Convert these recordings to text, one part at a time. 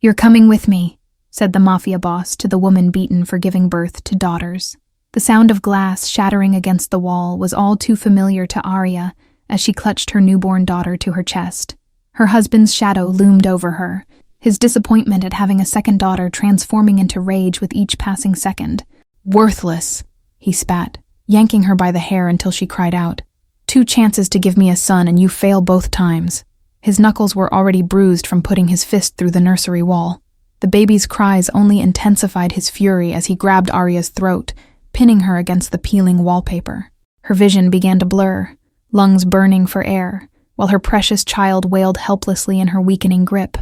"You're coming with me," said the mafia boss to the woman beaten for giving birth to daughters. The sound of glass shattering against the wall was all too familiar to Arya as she clutched her newborn daughter to her chest. Her husband's shadow loomed over her, his disappointment at having a second daughter transforming into rage with each passing second. "Worthless," he spat, yanking her by the hair until she cried out. "2 chances to give me a son and you fail both times." His knuckles were already bruised from putting his fist through the nursery wall. The baby's cries only intensified his fury as he grabbed Arya's throat, pinning her against the peeling wallpaper. Her vision began to blur, lungs burning for air, while her precious child wailed helplessly in her weakening grip.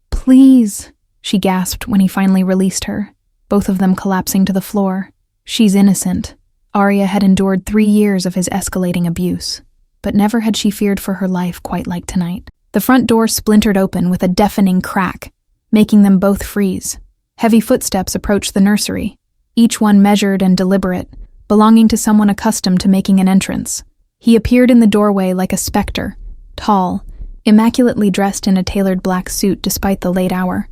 "Please," she gasped when he finally released her, both of them collapsing to the floor. She's innocent. Arya had endured 3 years of his escalating abuse, but never had she feared for her life quite like tonight. The front door splintered open with a deafening crack, making them both freeze. Heavy footsteps approached the nursery, each one measured and deliberate, belonging to someone accustomed to making an entrance. He appeared in the doorway like a specter, tall, immaculately dressed in a tailored black suit despite the late hour.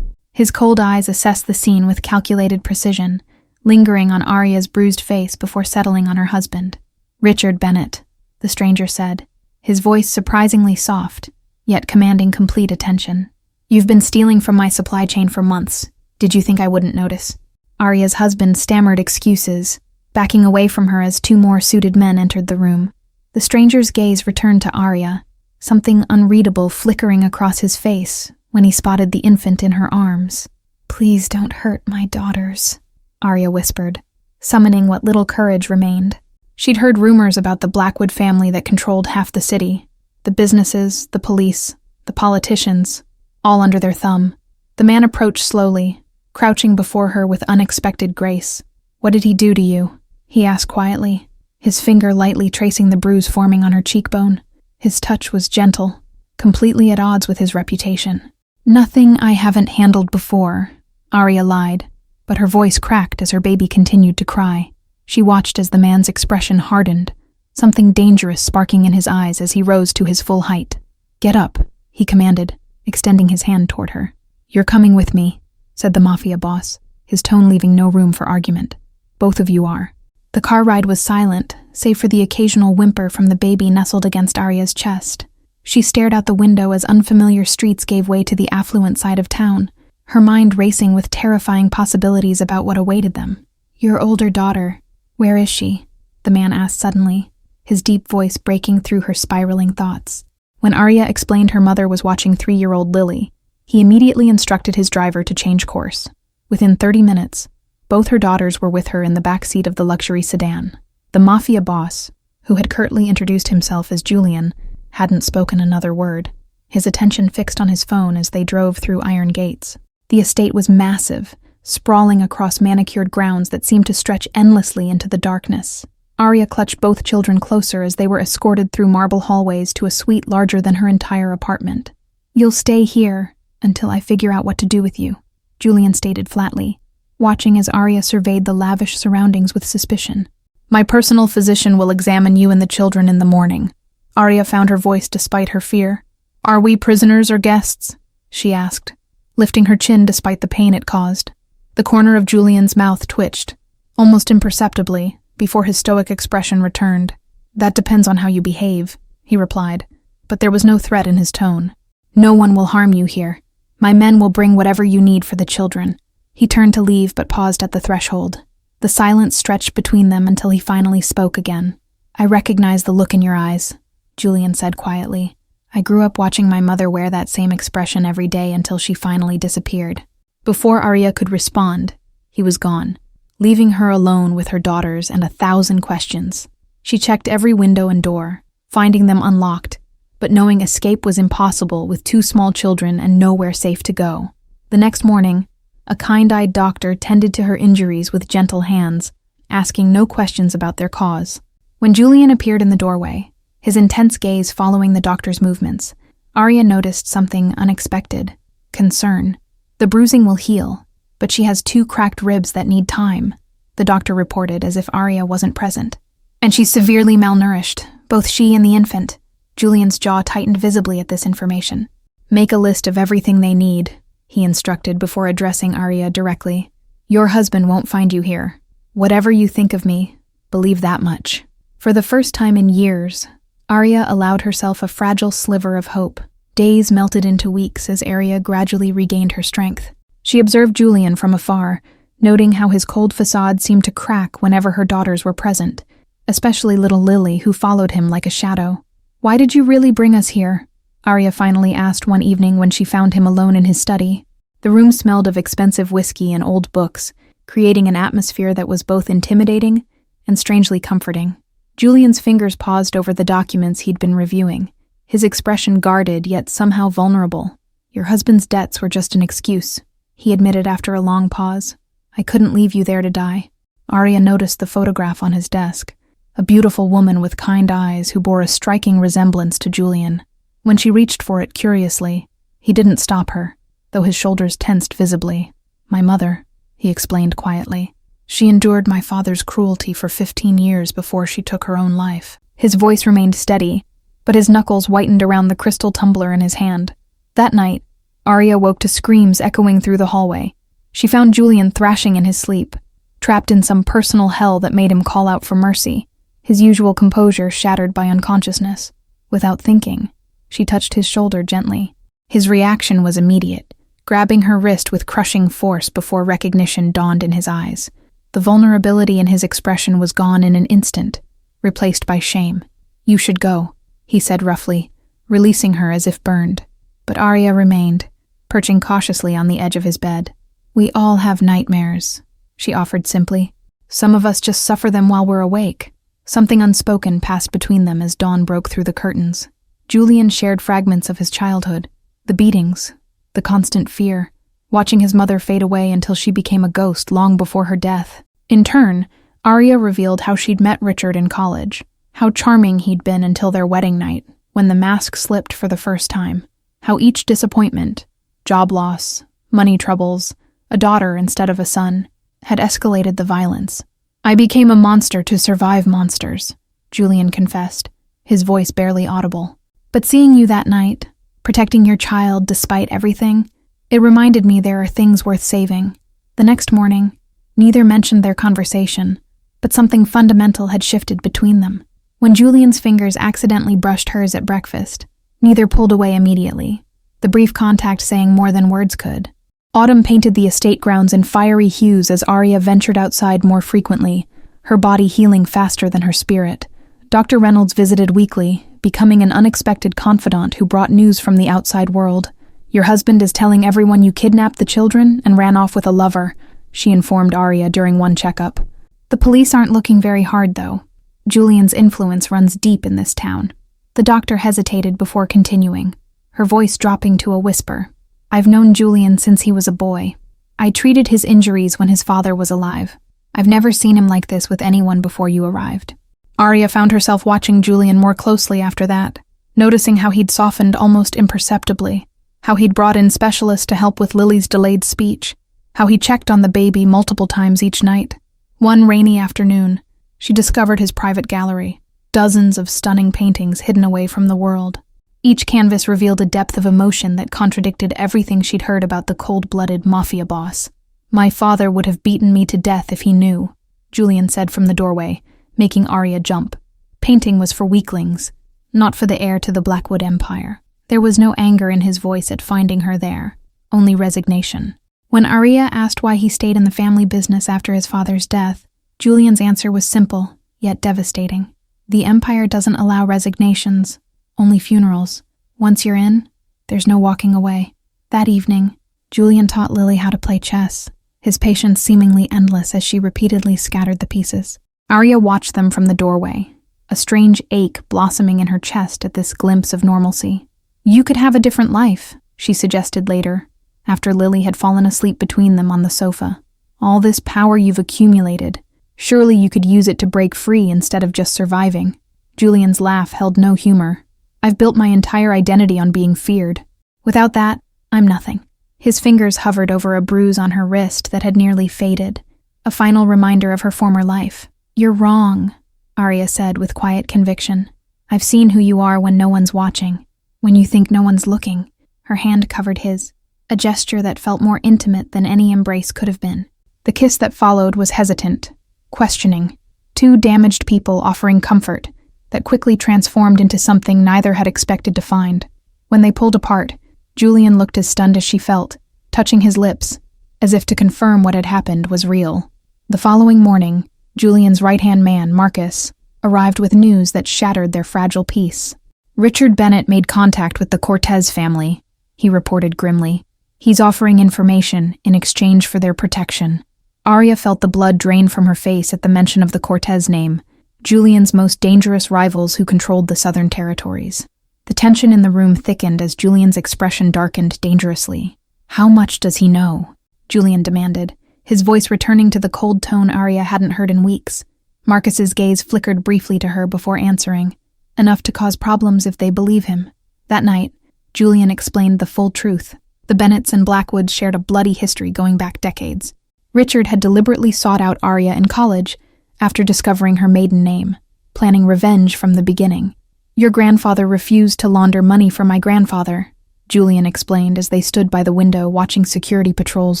His cold eyes assessed the scene with calculated precision, lingering on Arya's bruised face before settling on her husband. "Richard Bennett," the stranger said, his voice surprisingly soft, yet commanding complete attention. "You've been stealing from my supply chain for months. Did you think I wouldn't notice?" Arya's husband stammered excuses, backing away from her as 2 more suited men entered the room. The stranger's gaze returned to Arya, something unreadable flickering across his face when he spotted the infant in her arms. "Please don't hurt my daughters," Arya whispered, summoning what little courage remained. She'd heard rumors about the Blackwood family that controlled half the city, the businesses, the police, the politicians, all under their thumb. The man approached slowly, crouching before her with unexpected grace. "What did he do to you?" he asked quietly, his finger lightly tracing the bruise forming on her cheekbone. His touch was gentle, completely at odds with his reputation. "Nothing I haven't handled before," Arya lied, but her voice cracked as her baby continued to cry. She watched as the man's expression hardened, something dangerous sparking in his eyes as he rose to his full height. "Get up," he commanded, extending his hand toward her. "You're coming with me," said the mafia boss, his tone leaving no room for argument. "Both of you are." The car ride was silent, save for the occasional whimper from the baby nestled against Arya's chest. She stared out the window as unfamiliar streets gave way to the affluent side of town, her mind racing with terrifying possibilities about what awaited them. "Your older daughter, where is she?" the man asked suddenly, his deep voice breaking through her spiraling thoughts. When Arya explained her mother was watching 3-year-old Lily, he immediately instructed his driver to change course. Within 30 minutes, both her daughters were with her in the back seat of the luxury sedan. The mafia boss, who had curtly introduced himself as Julian, hadn't spoken another word, his attention fixed on his phone as they drove through iron gates. The estate was massive, sprawling across manicured grounds that seemed to stretch endlessly into the darkness. Arya clutched both children closer as they were escorted through marble hallways to a suite larger than her entire apartment. "You'll stay here until I figure out what to do with you," Julian stated flatly, watching as Arya surveyed the lavish surroundings with suspicion. "My personal physician will examine you and the children in the morning." Arya found her voice despite her fear. "Are we prisoners or guests?" she asked, lifting her chin despite the pain it caused. The corner of Julian's mouth twitched, almost imperceptibly, before his stoic expression returned. "That depends on how you behave," he replied, but there was no threat in his tone. "No one will harm you here. My men will bring whatever you need for the children." He turned to leave but paused at the threshold. The silence stretched between them until he finally spoke again. "I recognize the look in your eyes," Julian said quietly. "I grew up watching my mother wear that same expression every day until she finally disappeared." Before Arya could respond, he was gone, leaving her alone with her daughters and 1,000 questions. She checked every window and door, finding them unlocked, but knowing escape was impossible with 2 small children and nowhere safe to go. The next morning, a kind-eyed doctor tended to her injuries with gentle hands, asking no questions about their cause. When Julian appeared in the doorway, his intense gaze following the doctor's movements, Arya noticed something unexpected: concern. "The bruising will heal, but she has 2 cracked ribs that need time," the doctor reported as if Arya wasn't present. "And she's severely malnourished, both she and the infant." Julian's jaw tightened visibly at this information. "Make a list of everything they need," he instructed before addressing Arya directly. Your husband won't find you here. Whatever you think of me, believe that much. For the first time in years, Arya allowed herself a fragile sliver of hope. Days melted into weeks as Arya gradually regained her strength. She observed Julian from afar, noting how his cold facade seemed to crack whenever her daughters were present, especially little Lily, who followed him like a shadow. Why did you really bring us here? Arya finally asked one evening when she found him alone in his study. The room smelled of expensive whiskey and old books, creating an atmosphere that was both intimidating and strangely comforting. Julian's fingers paused over the documents he'd been reviewing, his expression guarded yet somehow vulnerable. Your husband's debts were just an excuse, he admitted after a long pause. I couldn't leave you there to die. Arya noticed the photograph on his desk, a beautiful woman with kind eyes who bore a striking resemblance to Julian. When she reached for it curiously, he didn't stop her, though his shoulders tensed visibly. My mother, he explained quietly. She endured my father's cruelty for 15 years before she took her own life. His voice remained steady, but his knuckles whitened around the crystal tumbler in his hand. That night, Arya woke to screams echoing through the hallway. She found Julian thrashing in his sleep, trapped in some personal hell that made him call out for mercy, his usual composure shattered by unconsciousness. Without thinking, she touched his shoulder gently. His reaction was immediate, grabbing her wrist with crushing force before recognition dawned in his eyes. The vulnerability in his expression was gone in an instant, replaced by shame. You should go, he said roughly, releasing her as if burned. But Arya remained, perching cautiously on the edge of his bed. We all have nightmares, she offered simply. Some of us just suffer them while we're awake. Something unspoken passed between them as dawn broke through the curtains. Julian shared fragments of his childhood, the beatings, the constant fear, watching his mother fade away until she became a ghost long before her death. In turn, Arya revealed how she'd met Richard in college, how charming he'd been until their wedding night, when the mask slipped for the first time, how each disappointment, job loss, money troubles, a daughter instead of a son, had escalated the violence. I became a monster to survive monsters, Julian confessed, his voice barely audible. But seeing you that night, protecting your child despite everything, it reminded me there are things worth saving. The next morning, neither mentioned their conversation, but something fundamental had shifted between them. When Julian's fingers accidentally brushed hers at breakfast, neither pulled away immediately, the brief contact saying more than words could. Autumn painted the estate grounds in fiery hues as Arya ventured outside more frequently, her body healing faster than her spirit. Dr. Reynolds visited weekly, becoming an unexpected confidant who brought news from the outside world. Your husband is telling everyone you kidnapped the children and ran off with a lover, she informed Arya during one checkup. The police aren't looking very hard, though. Julian's influence runs deep in this town. The doctor hesitated before continuing, her voice dropping to a whisper. I've known Julian since he was a boy. I treated his injuries when his father was alive. I've never seen him like this with anyone before you arrived. Arya found herself watching Julian more closely after that, noticing how he'd softened almost imperceptibly, how he'd brought in specialists to help with Lily's delayed speech, how he checked on the baby multiple times each night. One rainy afternoon, she discovered his private gallery, dozens of stunning paintings hidden away from the world. Each canvas revealed a depth of emotion that contradicted everything she'd heard about the cold-blooded mafia boss. My father would have beaten me to death if he knew, Julian said from the doorway, making Arya jump. Painting was for weaklings, not for the heir to the Blackwood Empire. There was no anger in his voice at finding her there, only resignation. When Arya asked why he stayed in the family business after his father's death, Julian's answer was simple, yet devastating. The Empire doesn't allow resignations, only funerals. Once you're in, there's no walking away. That evening, Julian taught Lily how to play chess, his patience seemingly endless as she repeatedly scattered the pieces. Arya watched them from the doorway, a strange ache blossoming in her chest at this glimpse of normalcy. You could have a different life, she suggested later, after Lily had fallen asleep between them on the sofa. All this power you've accumulated, surely you could use it to break free instead of just surviving. Julian's laugh held no humor. I've built my entire identity on being feared. Without that, I'm nothing. His fingers hovered over a bruise on her wrist that had nearly faded, a final reminder of her former life. You're wrong, Arya said with quiet conviction. I've seen who you are when no one's watching, when you think no one's looking. Her hand covered his. a gesture that felt more intimate than any embrace could have been. The kiss that followed was hesitant, questioning, two damaged people offering comfort that quickly transformed into something neither had expected to find. When they pulled apart, Julian looked as stunned as she felt, touching his lips, as if to confirm what had happened was real. The following morning, Julian's right-hand man, Marcus, arrived with news that shattered their fragile peace. Richard Bennett made contact with the Cortez family, he reported grimly. He's offering information in exchange for their protection. Arya felt the blood drain from her face at the mention of the Cortez name, Julian's most dangerous rivals who controlled the southern territories. The tension in the room thickened as Julian's expression darkened dangerously. "How much does he know?" Julian demanded, his voice returning to the cold tone Arya hadn't heard in weeks. Marcus's gaze flickered briefly to her before answering, enough to cause problems if they believe him. That night, Julian explained the full truth. The Bennetts and Blackwoods shared a bloody history going back decades. Richard had deliberately sought out Arya in college after discovering her maiden name, planning revenge from the beginning. "Your grandfather refused to launder money for my grandfather," Julian explained as they stood by the window watching security patrols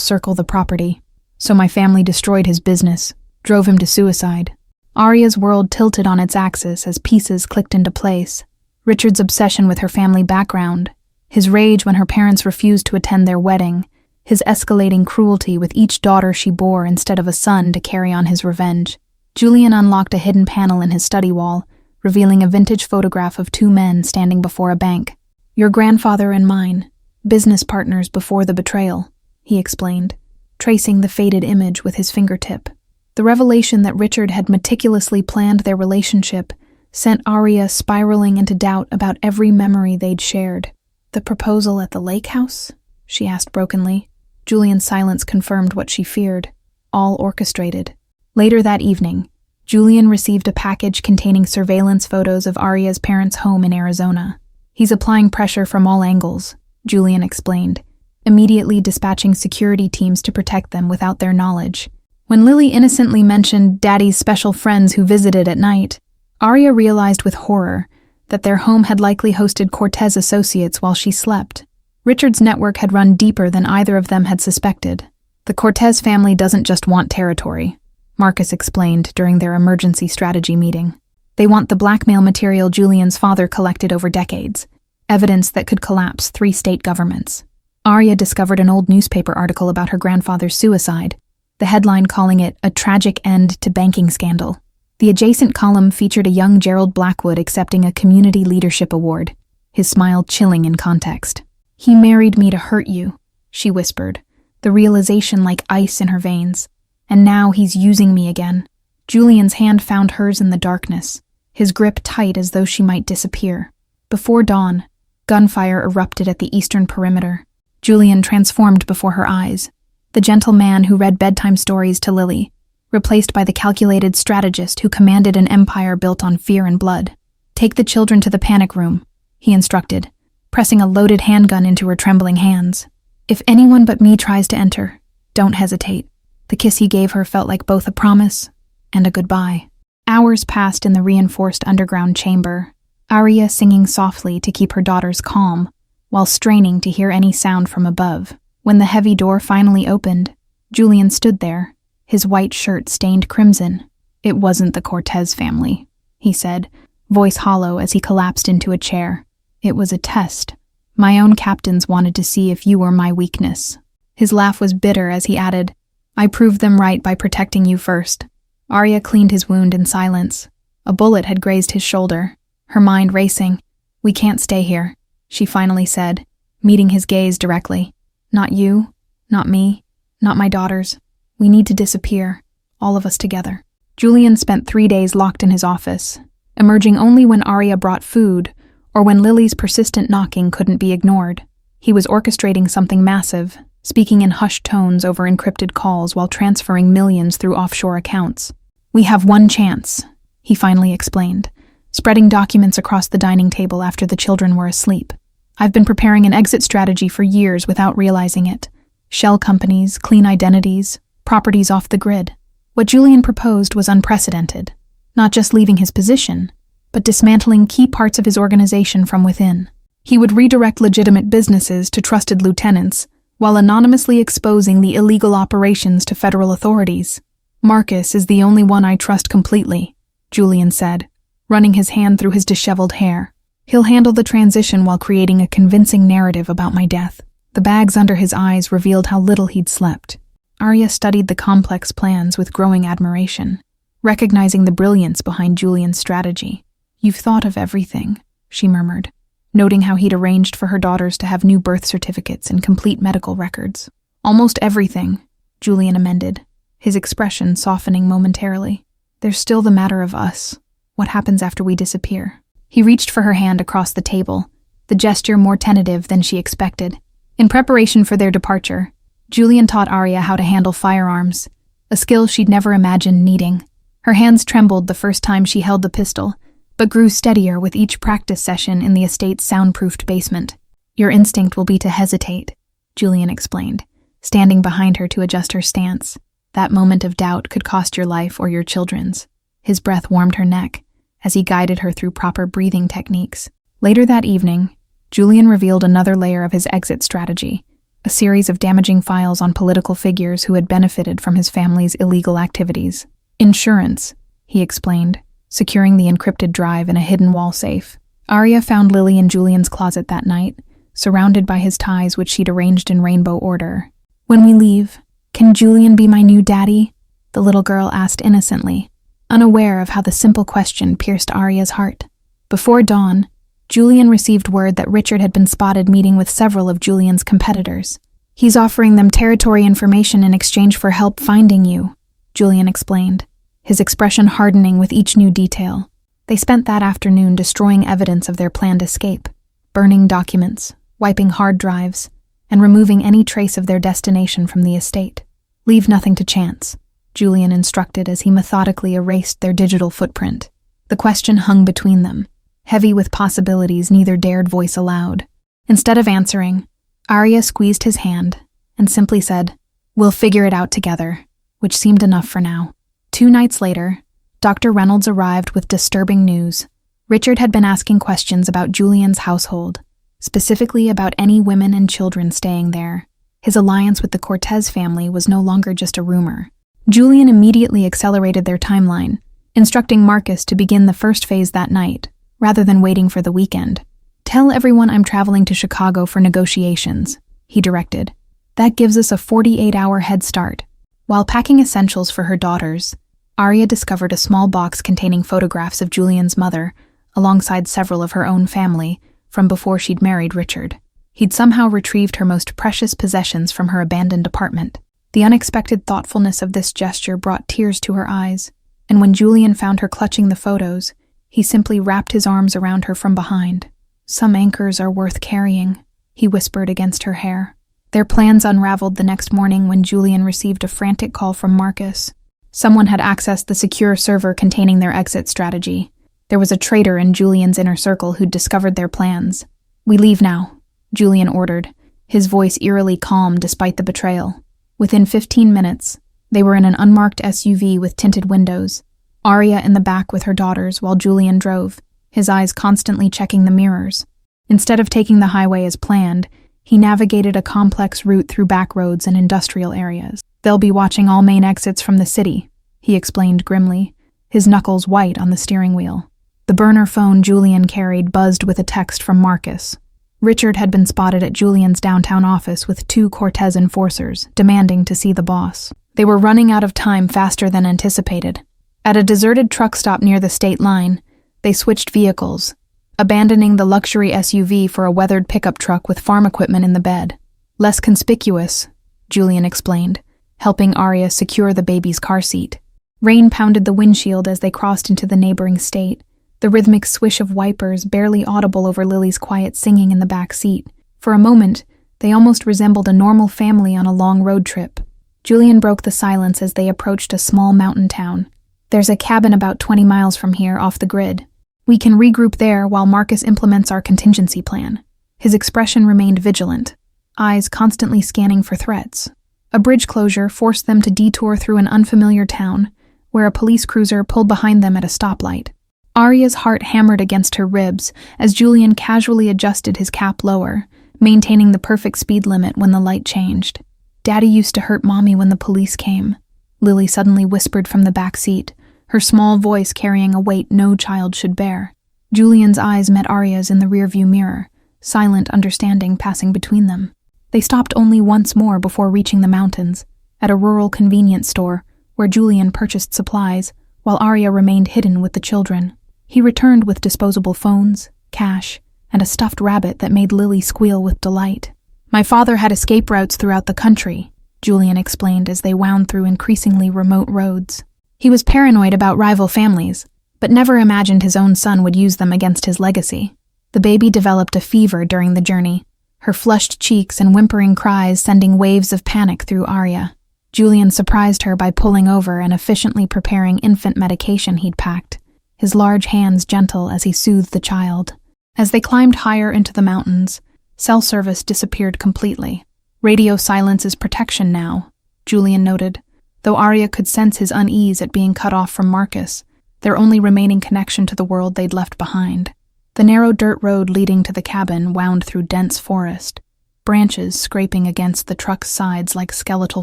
circle the property. "So my family destroyed his business, drove him to suicide." Arya's world tilted on its axis as pieces clicked into place. Richard's obsession with her family background, his rage when her parents refused to attend their wedding, his escalating cruelty with each daughter she bore instead of a son to carry on his revenge. Julian unlocked a hidden panel in his study wall, revealing a vintage photograph of two men standing before a bank. "Your grandfather and mine, business partners before the betrayal," he explained, tracing the faded image with his fingertip. The revelation that Richard had meticulously planned their relationship sent Arya spiraling into doubt about every memory they'd shared. "The proposal at the lake house?" she asked brokenly. Julian's silence confirmed what she feared, all orchestrated. Later that evening, Julian received a package containing surveillance photos of Arya's parents' home in Arizona. "He's applying pressure from all angles," Julian explained, immediately dispatching security teams to protect them without their knowledge. When Lily innocently mentioned Daddy's special friends who visited at night, Arya realized with horror that their home had likely hosted Cortez associates while she slept. Richard's network had run deeper than either of them had suspected. "The Cortez family doesn't just want territory," Marcus explained during their emergency strategy meeting. "They want the blackmail material Julian's father collected over decades, evidence that could collapse 3 state governments." Arya discovered an old newspaper article about her grandfather's suicide, the headline calling it a tragic end to banking scandal. The adjacent column featured a young Gerald Blackwood accepting a community leadership award, his smile chilling in context. "He married me to hurt you," she whispered, the realization like ice in her veins. "And now he's using me again." Julian's hand found hers in the darkness, his grip tight as though she might disappear. Before dawn, gunfire erupted at the eastern perimeter. Julian transformed before her eyes, the gentle man who read bedtime stories to Lily, replaced by the calculated strategist who commanded an empire built on fear and blood. "Take the children to the panic room," he instructed, pressing a loaded handgun into her trembling hands. "If anyone but me tries to enter, don't hesitate." The kiss he gave her felt like both a promise and a goodbye. Hours passed in the reinforced underground chamber, Arya singing softly to keep her daughters calm, while straining to hear any sound from above. When the heavy door finally opened, Julian stood there, his white shirt stained crimson. "It wasn't the Cortez family," he said, voice hollow as he collapsed into a chair. "It was a test. My own captains wanted to see if you were my weakness." His laugh was bitter as he added, "I proved them right by protecting you first." Arya cleaned his wound in silence. A bullet had grazed his shoulder, her mind racing. "We can't stay here," she finally said, meeting his gaze directly. "Not you, not me, not my daughters. We need to disappear, all of us together." Julian spent 3 days locked in his office, emerging only when Arya brought food or when Lily's persistent knocking couldn't be ignored. He was orchestrating something massive, speaking in hushed tones over encrypted calls while transferring millions through offshore accounts. "We have one chance," he finally explained, spreading documents across the dining table after the children were asleep. "I've been preparing an exit strategy for years without realizing it. Shell companies, clean identities, properties off the grid." What Julian proposed was unprecedented, not just leaving his position, but dismantling key parts of his organization from within. He would redirect legitimate businesses to trusted lieutenants, while anonymously exposing the illegal operations to federal authorities. Marcus is the only one I trust completely, Julian said, running his hand through his disheveled hair. He'll handle the transition while creating a convincing narrative about my death. The bags under his eyes revealed how little he'd slept. Arya studied the complex plans with growing admiration, recognizing the brilliance behind Julian's strategy. You've thought of everything, she murmured, noting how he'd arranged for her daughters to have new birth certificates and complete medical records. Almost everything, Julian amended, his expression softening momentarily. There's still the matter of us. What happens after we disappear? He reached for her hand across the table, the gesture more tentative than she expected. In preparation for their departure, Julian taught Arya how to handle firearms, a skill she'd never imagined needing. Her hands trembled the first time she held the pistol, but grew steadier with each practice session in the estate's soundproofed basement. Your instinct will be to hesitate, Julian explained, standing behind her to adjust her stance. That moment of doubt could cost your life or your children's. His breath warmed her neck as he guided her through proper breathing techniques. Later that evening, Julian revealed another layer of his exit strategy, a series of damaging files on political figures who had benefited from his family's illegal activities. Insurance, he explained, securing the encrypted drive in a hidden wall safe. Arya found Lily in Julian's closet that night, surrounded by his ties which she'd arranged in rainbow order. When we leave, can Julian be my new daddy? The little girl asked innocently, unaware of how the simple question pierced Arya's heart. Before dawn, Julian received word that Richard had been spotted meeting with several of Julian's competitors. He's offering them territory information in exchange for help finding you, Julian explained, his expression hardening with each new detail. They spent that afternoon destroying evidence of their planned escape, burning documents, wiping hard drives, and removing any trace of their destination from the estate. Leave nothing to chance, Julian instructed as he methodically erased their digital footprint. The question hung between them, heavy with possibilities neither dared voice aloud. Instead of answering, Arya squeezed his hand and simply said, "We'll figure it out together," which seemed enough for now. 2 nights later, Dr. Reynolds arrived with disturbing news. Richard had been asking questions about Julian's household, specifically about any women and children staying there. His alliance with the Cortez family was no longer just a rumor. Julian immediately accelerated their timeline, instructing Marcus to begin the first phase that night, rather than waiting for the weekend. "Tell everyone I'm traveling to Chicago for negotiations," he directed. "That gives us a 48-hour head start." While packing essentials for her daughters, Arya discovered a small box containing photographs of Julian's mother, alongside several of her own family, from before she'd married Richard. He'd somehow retrieved her most precious possessions from her abandoned apartment. The unexpected thoughtfulness of this gesture brought tears to her eyes, and when Julian found her clutching the photos, he simply wrapped his arms around her from behind. "Some anchors are worth carrying," he whispered against her hair. Their plans unraveled the next morning when Julian received a frantic call from Marcus. Someone had accessed the secure server containing their exit strategy. There was a traitor in Julian's inner circle who'd discovered their plans. "We leave now," Julian ordered, his voice eerily calm despite the betrayal. Within 15 minutes, they were in an unmarked SUV with tinted windows, Arya in the back with her daughters while Julian drove, his eyes constantly checking the mirrors. Instead of taking the highway as planned, he navigated a complex route through back roads and industrial areas. "They'll be watching all main exits from the city," he explained grimly, his knuckles white on the steering wheel. The burner phone Julian carried buzzed with a text from Marcus. Richard had been spotted at Julian's downtown office with 2 Cortez enforcers, demanding to see the boss. They were running out of time faster than anticipated. At a deserted truck stop near the state line, they switched vehicles, abandoning the luxury SUV for a weathered pickup truck with farm equipment in the bed. "Less conspicuous," Julian explained, helping Arya secure the baby's car seat. Rain pounded the windshield as they crossed into the neighboring state, the rhythmic swish of wipers barely audible over Lily's quiet singing in the back seat. For a moment, they almost resembled a normal family on a long road trip. Julian broke the silence as they approached a small mountain town. "There's a cabin about 20 miles from here, off the grid. We can regroup there while Marcus implements our contingency plan." His expression remained vigilant, eyes constantly scanning for threats. A bridge closure forced them to detour through an unfamiliar town, where a police cruiser pulled behind them at a stoplight. Arya's heart hammered against her ribs as Julian casually adjusted his cap lower, maintaining the perfect speed limit when the light changed. "Daddy used to hurt Mommy when the police came," Lily suddenly whispered from the back seat, her small voice carrying a weight no child should bear. Julian's eyes met Arya's in the rearview mirror, silent understanding passing between them. They stopped only once more before reaching the mountains, at a rural convenience store where Julian purchased supplies, while Arya remained hidden with the children. He returned with disposable phones, cash, and a stuffed rabbit that made Lily squeal with delight. "My father had escape routes throughout the country," Julian explained as they wound through increasingly remote roads. He was paranoid about rival families, but never imagined his own son would use them against his legacy. The baby developed a fever during the journey, her flushed cheeks and whimpering cries sending waves of panic through Arya. Julian surprised her by pulling over and efficiently preparing infant medication he'd packed, his large hands gentle as he soothed the child. As they climbed higher into the mountains, cell service disappeared completely. "Radio silence is protection now," Julian noted, though Arya could sense his unease at being cut off from Marcus, their only remaining connection to the world they'd left behind. The narrow dirt road leading to the cabin wound through dense forest, branches scraping against the truck's sides like skeletal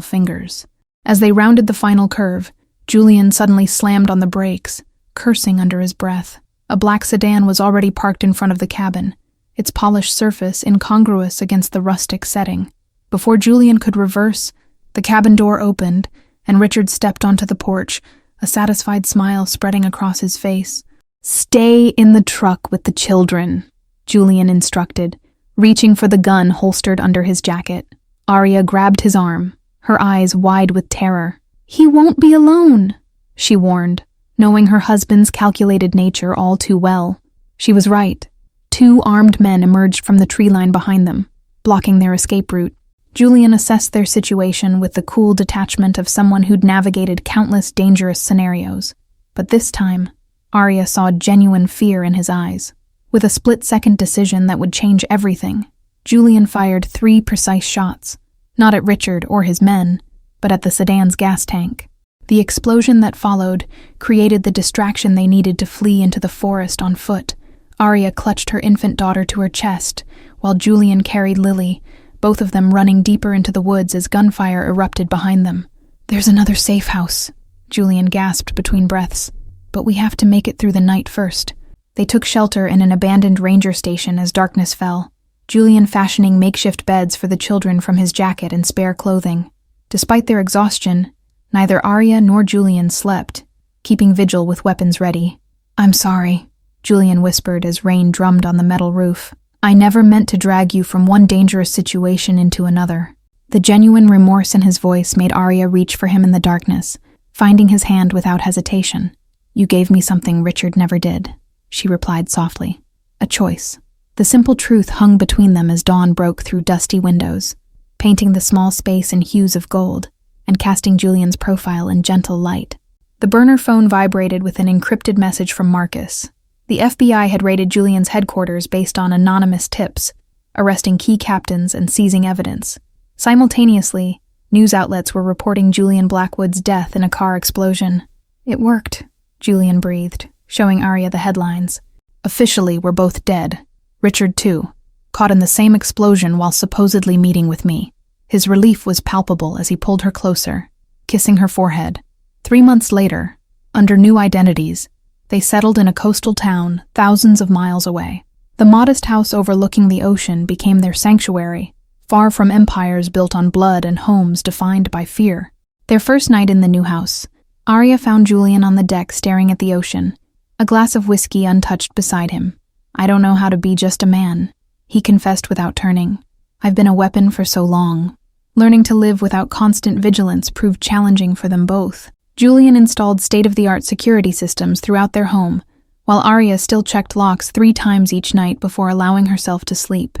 fingers. As they rounded the final curve, Julian suddenly slammed on the brakes, cursing under his breath. A black sedan was already parked in front of the cabin, its polished surface incongruous against the rustic setting. Before Julian could reverse, the cabin door opened, and Richard stepped onto the porch, a satisfied smile spreading across his face. "Stay in the truck with the children," Julian instructed, reaching for the gun holstered under his jacket. Arya grabbed his arm, her eyes wide with terror. "He won't be alone," she warned, knowing her husband's calculated nature all too well. She was right. 2 armed men emerged from the tree line behind them, blocking their escape route. Julian assessed their situation with the cool detachment of someone who'd navigated countless dangerous scenarios. But this time, Arya saw genuine fear in his eyes. With a split-second decision that would change everything, Julian fired 3 precise shots, not at Richard or his men, but at the sedan's gas tank. The explosion that followed created the distraction they needed to flee into the forest on foot. Arya clutched her infant daughter to her chest, while Julian carried Lily, both of them running deeper into the woods as gunfire erupted behind them. "There's another safe house," Julian gasped between breaths, "but we have to make it through the night first." They took shelter in an abandoned ranger station as darkness fell, Julian fashioning makeshift beds for the children from his jacket and spare clothing. Despite their exhaustion, neither Arya nor Julian slept, keeping vigil with weapons ready. "I'm sorry," Julian whispered as rain drummed on the metal roof. "I never meant to drag you from one dangerous situation into another." The genuine remorse in his voice made Arya reach for him in the darkness, finding his hand without hesitation. "You gave me something Richard never did," she replied softly. "A choice." The simple truth hung between them as dawn broke through dusty windows, painting the small space in hues of gold and casting Julian's profile in gentle light. The burner phone vibrated with an encrypted message from Marcus. The FBI had raided Julian's headquarters based on anonymous tips, arresting key captains and seizing evidence. Simultaneously, news outlets were reporting Julian Blackwood's death in a car explosion. "It worked," Julian breathed, showing Arya the headlines. "Officially, we're both dead. Richard, too, caught in the same explosion while supposedly meeting with me." His relief was palpable as he pulled her closer, kissing her forehead. 3 months later, under new identities, they settled in a coastal town thousands of miles away. The modest house overlooking the ocean became their sanctuary, far from empires built on blood and homes defined by fear. Their first night in the new house, Arya found Julian on the deck staring at the ocean, a glass of whiskey untouched beside him. "I don't know how to be just a man," he confessed without turning. "I've been a weapon for so long." Learning to live without constant vigilance proved challenging for them both. Julian installed state-of-the-art security systems throughout their home, while Arya still checked locks 3 times each night before allowing herself to sleep.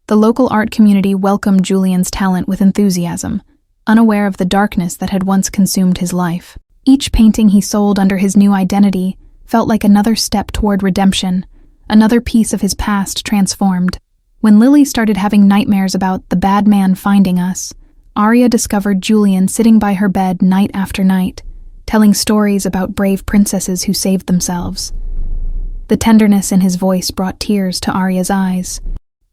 The local art community welcomed Julian's talent with enthusiasm, unaware of the darkness that had once consumed his life. Each painting he sold under his new identity felt like another step toward redemption, another piece of his past transformed. When Lily started having nightmares about the bad man finding us, Arya discovered Julian sitting by her bed night after night, telling stories about brave princesses who saved themselves. The tenderness in his voice brought tears to Arya's eyes.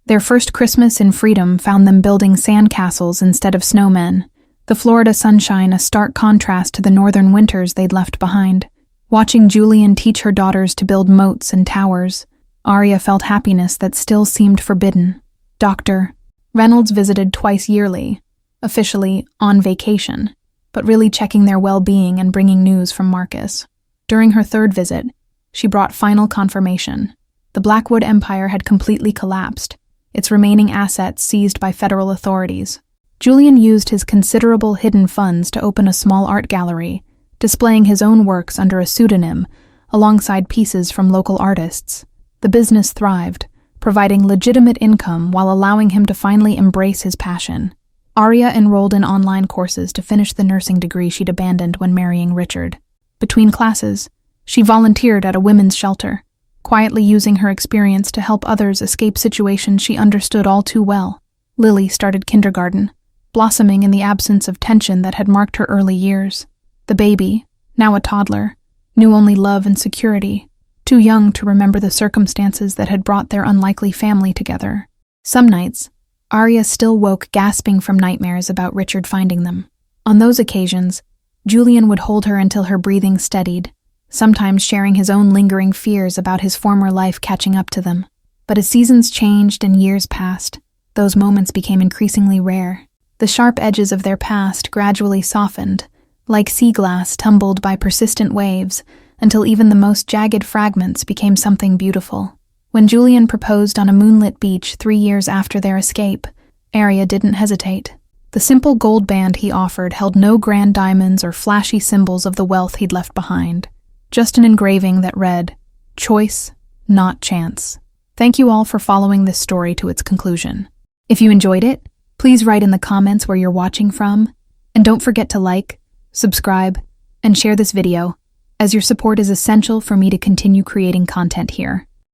Their first Christmas in freedom found them building sandcastles instead of snowmen, the Florida sunshine a stark contrast to the northern winters they'd left behind. Watching Julian teach her daughters to build moats and towers, Arya felt happiness that still seemed forbidden. Dr. Reynolds visited twice yearly, officially on vacation, but really checking their well-being and bringing news from Marcus. During her third visit, she brought final confirmation. The Blackwood Empire had completely collapsed, its remaining assets seized by federal authorities. Julian used his considerable hidden funds to open a small art gallery, displaying his own works under a pseudonym, alongside pieces from local artists. The business thrived, providing legitimate income while allowing him to finally embrace his passion. Arya enrolled in online courses to finish the nursing degree she'd abandoned when marrying Richard. Between classes, she volunteered at a women's shelter, quietly using her experience to help others escape situations she understood all too well. Lily started kindergarten, blossoming in the absence of tension that had marked her early years. The baby, now a toddler, knew only love and security, too young to remember the circumstances that had brought their unlikely family together. Some nights, Arya still woke gasping from nightmares about Richard finding them. On those occasions, Julian would hold her until her breathing steadied, sometimes sharing his own lingering fears about his former life catching up to them. But as seasons changed and years passed, those moments became increasingly rare. The sharp edges of their past gradually softened, like sea glass tumbled by persistent waves, until even the most jagged fragments became something beautiful. When Julian proposed on a moonlit beach 3 years after their escape, Arya didn't hesitate. The simple gold band he offered held no grand diamonds or flashy symbols of the wealth he'd left behind, just an engraving that read, "Choice, not chance." Thank you all for following this story to its conclusion. If you enjoyed it, please write in the comments where you're watching from, and don't forget to like, subscribe, and share this video, as your support is essential for me to continue creating content here.